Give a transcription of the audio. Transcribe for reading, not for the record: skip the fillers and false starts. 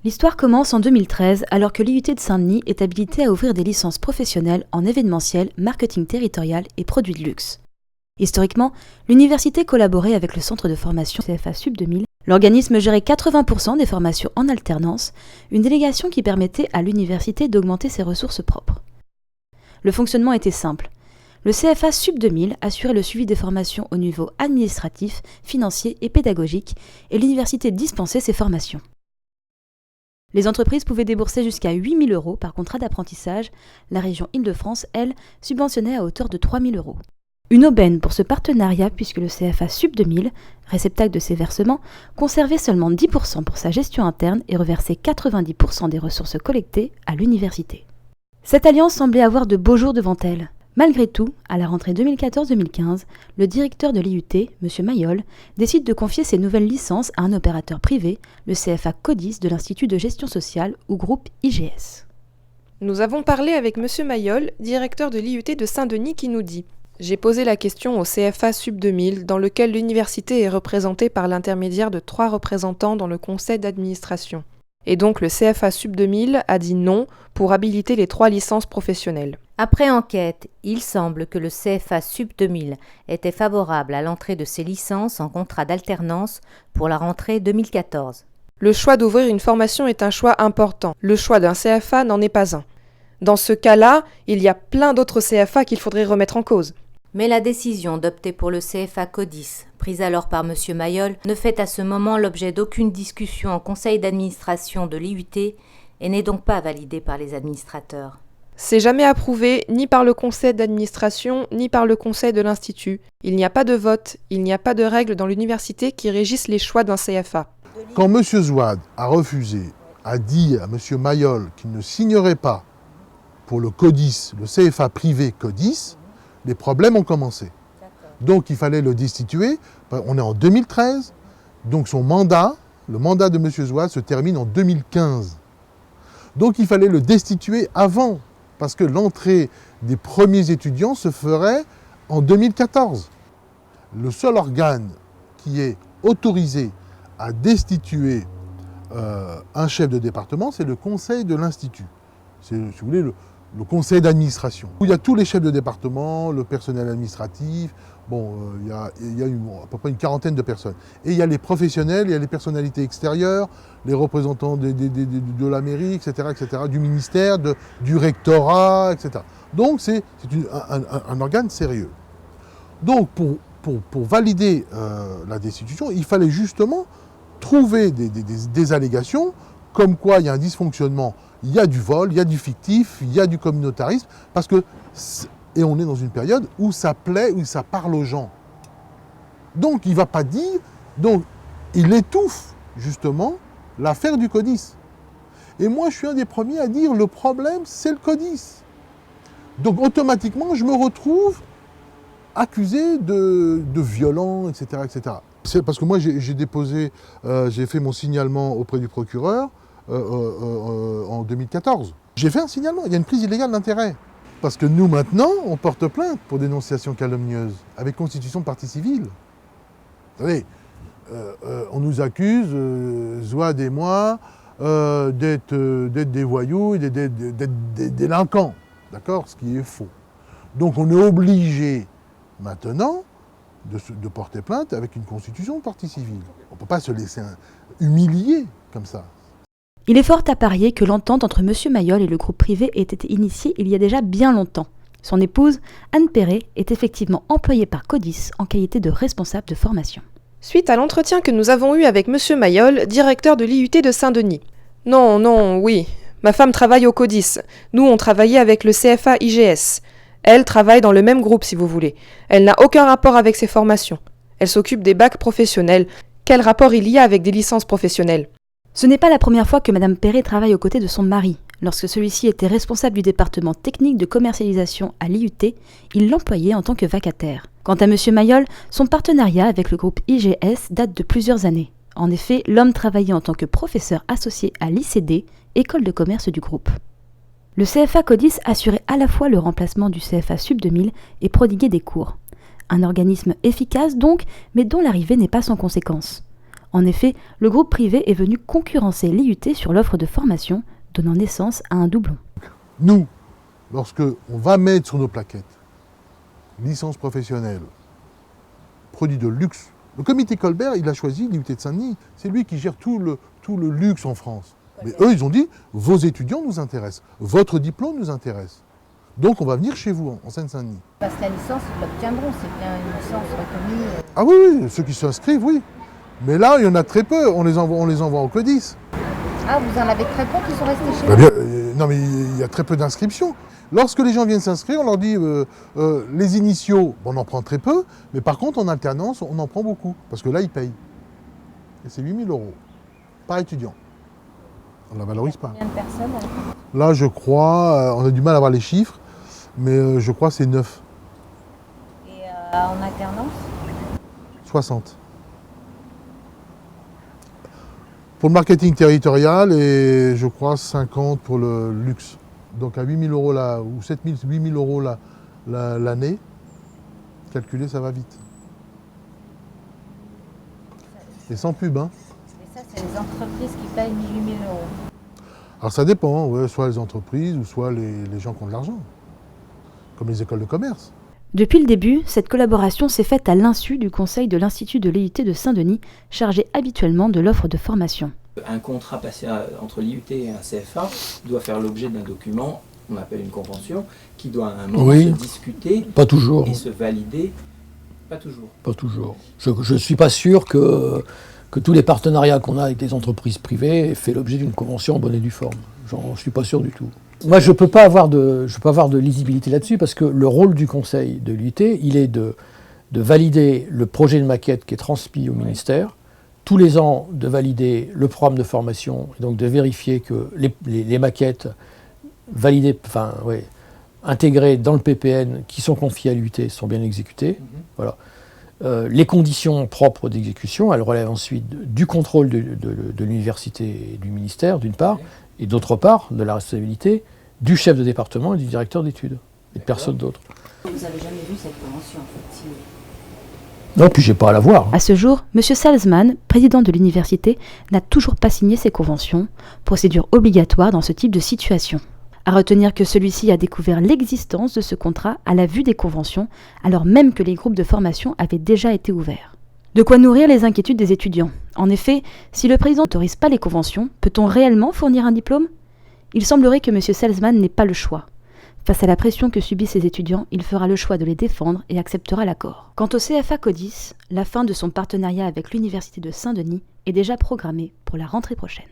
L'histoire commence en 2013 alors que l'IUT de Saint-Denis est habilité à ouvrir des licences professionnelles en événementiel, marketing territorial et produits de luxe. Historiquement, l'université collaborait avec le centre de formation CFA Sub 2000. L'organisme gérait 80% des formations en alternance, une délégation qui permettait à l'université d'augmenter ses ressources propres. Le fonctionnement était simple. Le CFA Sub 2000 assurait le suivi des formations au niveau administratif, financier et pédagogique, et l'université dispensait ces formations. Les entreprises pouvaient débourser jusqu'à 8 000 € par contrat d'apprentissage. La région Île-de-France, elle, subventionnait à hauteur de 3 000 €. Une aubaine pour ce partenariat puisque le CFA Sub 2000, réceptacle de ces versements, conservait seulement 10% pour sa gestion interne et reversait 90% des ressources collectées à l'université. Cette alliance semblait avoir de beaux jours devant elle. Malgré tout, à la rentrée 2014-2015, le directeur de l'IUT, M. Mayol, décide de confier ses nouvelles licences à un opérateur privé, le CFA Codis de l'Institut de gestion sociale ou groupe IGS. Nous avons parlé avec M. Mayol, directeur de l'IUT de Saint-Denis, qui nous dit « J'ai posé la question au CFA Sub 2000, dans lequel l'université est représentée par l'intermédiaire de 3 représentants dans le conseil d'administration. Et donc le CFA Sub 2000 a dit non pour habiliter les 3 licences professionnelles. Après enquête, il semble que le CFA Sub 2000 était favorable à l'entrée de ces licences en contrat d'alternance pour la rentrée 2014. Le choix d'ouvrir une formation est un choix important. Le choix d'un CFA n'en est pas un. Dans ce cas-là, il y a plein d'autres CFA qu'il faudrait remettre en cause. Mais la décision d'opter pour le CFA Codis, prise alors par M. Mayol, ne fait à ce moment l'objet d'aucune discussion en conseil d'administration de l'IUT et n'est donc pas validée par les administrateurs. C'est jamais approuvé ni par le conseil d'administration ni par le conseil de l'Institut. Il n'y a pas de vote, il n'y a pas de règles dans l'université qui régissent les choix d'un CFA. Quand M. Zouad a refusé, a dit à M. Mayol qu'il ne signerait pas pour le Codis, le CFA privé Codis, les problèmes ont commencé. Donc il fallait le destituer. On est en 2013, donc son mandat, le mandat de M. Zouad se termine en 2015. Donc il fallait le destituer avant, parce que l'entrée des premiers étudiants se ferait en 2014. Le seul organe qui est autorisé à destituer un chef de département, c'est le conseil de l'Institut. C'est, si vous voulez, le conseil d'administration, où il y a tous les chefs de département, le personnel administratif, il y a à peu près une quarantaine de personnes. Et il y a les professionnels, il y a les personnalités extérieures, les représentants de la mairie, etc., du ministère, du rectorat, etc. Donc c'est un organe sérieux. Donc pour valider la destitution, il fallait justement trouver des allégations comme quoi il y a un dysfonctionnement. Il y a du vol, il y a du fictif, il y a du communautarisme, parce que, et on est dans une période où ça plaît, où ça parle aux gens. Donc il ne va pas dire, donc il étouffe justement l'affaire du Codis. Et moi je suis un des premiers à dire, le problème c'est le Codis. Donc automatiquement je me retrouve accusé de violent, etc., etc. C'est parce que moi j'ai déposé, j'ai fait mon signalement auprès du procureur, en 2014. J'ai fait un signalement, il y a une prise illégale d'intérêt. Parce que nous, maintenant, on porte plainte pour dénonciation calomnieuse, avec constitution de partie civile. Vous savez, on nous accuse, Zouad et moi, d'être des voyous, d'être des délinquants. D'accord ? Ce qui est faux. Donc on est obligé, maintenant, de porter plainte avec une constitution de partie civile. On ne peut pas se laisser humilier comme ça. Il est fort à parier que l'entente entre M. Mayol et le groupe privé ait été initiée il y a déjà bien longtemps. Son épouse, Anne Perret, est effectivement employée par Codis en qualité de responsable de formation. Suite à l'entretien que nous avons eu avec M. Mayol, directeur de l'IUT de Saint-Denis. Oui, ma femme travaille au Codis. Nous, on travaillait avec le CFA IGS. Elle travaille dans le même groupe, si vous voulez. Elle n'a aucun rapport avec ces formations. Elle s'occupe des bacs professionnels. Quel rapport il y a avec des licences professionnelles ? Ce n'est pas la première fois que Mme Perret travaille aux côtés de son mari. Lorsque celui-ci était responsable du département technique de commercialisation à l'IUT, il l'employait en tant que vacataire. Quant à M. Mayol, son partenariat avec le groupe IGS date de plusieurs années. En effet, l'homme travaillait en tant que professeur associé à l'ICD, école de commerce du groupe. Le CFA Codis assurait à la fois le remplacement du CFA Sub 2000 et prodiguait des cours. Un organisme efficace donc, mais dont l'arrivée n'est pas sans conséquences. En effet, le groupe privé est venu concurrencer l'IUT sur l'offre de formation, donnant naissance à un doublon. Nous, lorsque on va mettre sur nos plaquettes licence professionnelle, produit de luxe, le comité Colbert, il a choisi l'IUT de Saint-Denis. C'est lui qui gère tout le luxe en France. Mais eux, ils ont dit, vos étudiants nous intéressent, votre diplôme nous intéresse. Donc on va venir chez vous, en Seine-Saint-Denis. Parce que la licence, ils l'obtiendront, c'est bien une licence reconnue. Ah oui, ceux qui s'inscrivent, oui. Mais là, il y en a très peu, on les envoie au CODIS. Ah, vous en avez très peu qui sont restés chez Bah vous? bien, non mais il y a très peu d'inscriptions. Lorsque les gens viennent s'inscrire, on leur dit les initiaux, on en prend très peu, mais par contre en alternance, on en prend beaucoup, parce que là, ils payent. Et c'est 8 000 € par étudiant. On ne la valorise pas. Combien de personnes? Là, je crois, on a du mal à avoir les chiffres, mais je crois que c'est 9. Et en alternance? 60. Pour le marketing territorial et je crois 50 pour le luxe. Donc à 8 000 € là, ou 7 000, 8 000 € l'année, calculer ça va vite. Et sans pub, hein. Et ça, c'est les entreprises qui payent 8 000 €. Alors ça dépend, ouais, soit les entreprises ou soit les gens qui ont de l'argent, comme les écoles de commerce. Depuis le début, cette collaboration s'est faite à l'insu du conseil de l'Institut de l'IUT de Saint-Denis, chargé habituellement de l'offre de formation. Un contrat passé entre l'IUT et un CFA doit faire l'objet d'un document, on appelle une convention, qui doit à un moment se discuter pas toujours. Et se valider. Pas toujours. Pas toujours. Je ne suis pas sûr que tous les partenariats qu'on a avec des entreprises privées aient fait l'objet d'une convention en bonne et due forme. Je ne suis pas sûr du tout. Moi, je ne peux pas avoir de lisibilité là-dessus parce que le rôle du conseil de l'IUT, il est de valider le projet de maquette qui est transmis au ministère, tous les ans de valider le programme de formation, et donc de vérifier que les maquettes validées, intégrées dans le PPN qui sont confiées à l'IUT sont bien exécutées. Voilà. Les conditions propres d'exécution, elles relèvent ensuite du contrôle de l'université et du ministère, d'une part, et d'autre part, de la responsabilité du chef de département et du directeur d'études, et de personne d'autre. Vous n'avez jamais vu cette convention, en fait, signée? Non, puis j'ai pas à la voir. À ce jour, M. Salzman, président de l'université, n'a toujours pas signé ces conventions, procédure obligatoire dans ce type de situation. À retenir que celui-ci a découvert l'existence de ce contrat à la vue des conventions, alors même que les groupes de formation avaient déjà été ouverts. De quoi nourrir les inquiétudes des étudiants. En effet, si le président n'autorise pas les conventions, peut-on réellement fournir un diplôme? Il semblerait que M. Salzman n'ait pas le choix. Face à la pression que subissent ses étudiants, il fera le choix de les défendre et acceptera l'accord. Quant au CFA CODIS, la fin de son partenariat avec l'Université de Saint-Denis est déjà programmée pour la rentrée prochaine.